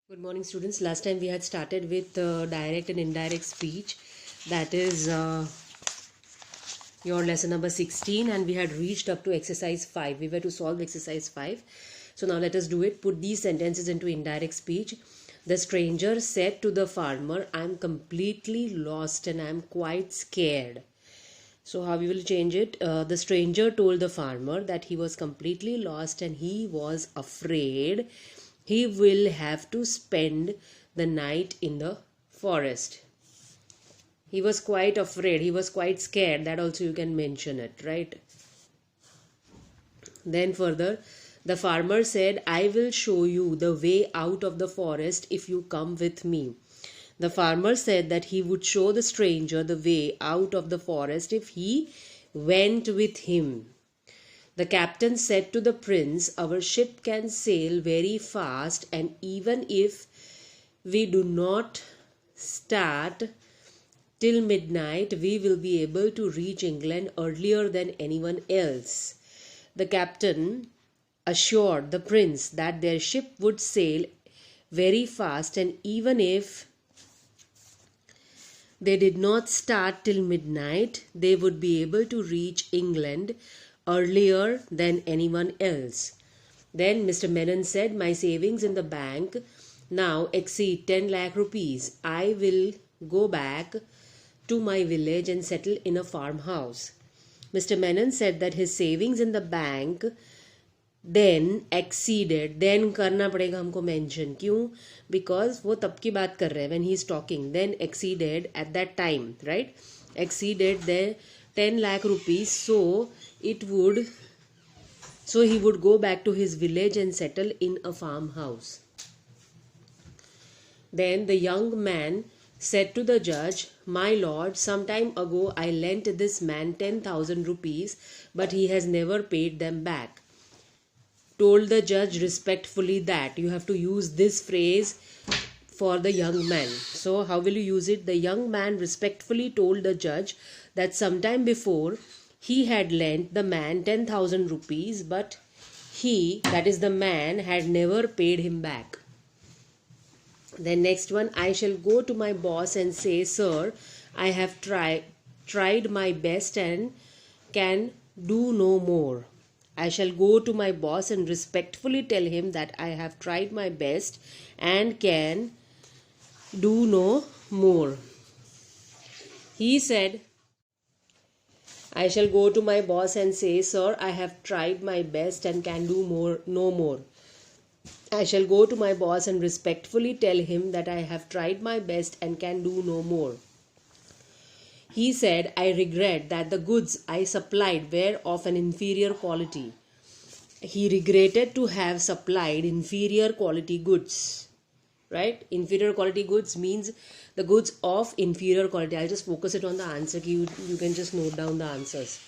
Good morning, students. Last time we had started with direct and indirect speech. That is your lesson number 16, and we had reached up to exercise 5. We were to solve exercise 5. So now let us do it. Put these sentences into indirect speech. The stranger said to the farmer, I am completely lost and I am quite scared. So how we will change it? The stranger told the farmer that he was completely lost and he was afraid he will have to spend the night in the forest. He was quite afraid. He was quite scared. That also you can mention it, right? Then further, the farmer said, I will show you the way out of the forest if you come with me. The farmer said that he would show the stranger the way out of the forest if he went with him. The captain said to the prince, our ship can sail very fast, and even if we do not start till midnight, we will be able to reach England earlier than anyone else. The captain assured the prince that their ship would sail very fast, and even if they did not start till midnight, they would be able to reach England earlier than anyone else. Then Mr. Menon said, my savings in the bank now exceed 10 lakh rupees. I will go back to my village and settle in a farmhouse. Mr. Menon said that his savings in the bank then exceeded. Then करना पड़ेगा हमको mention. क्यों? Because वो तब की बात कर रहे हैं when he is talking. Then exceeded at that time, right? Exceeded the 10 lakh rupees. So he would go back to his village and settle in a farmhouse. Then the young man said to the judge, my lord, some time ago I lent this man 10,000 rupees, but he has never paid them back. Told the judge respectfully that. You have to use this phrase for the young man. So how will you use it? The young man respectfully told the judge that sometime before he had lent the man 10,000 rupees, but he, that is the man, had never paid him back. Then next one, I shall go to my boss and say, sir, I have tried my best and can do no more. I shall go to my boss and respectfully tell him that I have tried my best and can do no more. He said, I shall go to my boss and say, sir, I have tried my best and can do no more. I shall go to my boss and respectfully tell him that I have tried my best and can do no more. He said, I regret that the goods I supplied were of an inferior quality. He regretted to have supplied inferior quality goods. Right? Inferior quality goods means the goods of inferior quality. I'll just focus it on the answer. You can just note down the answers.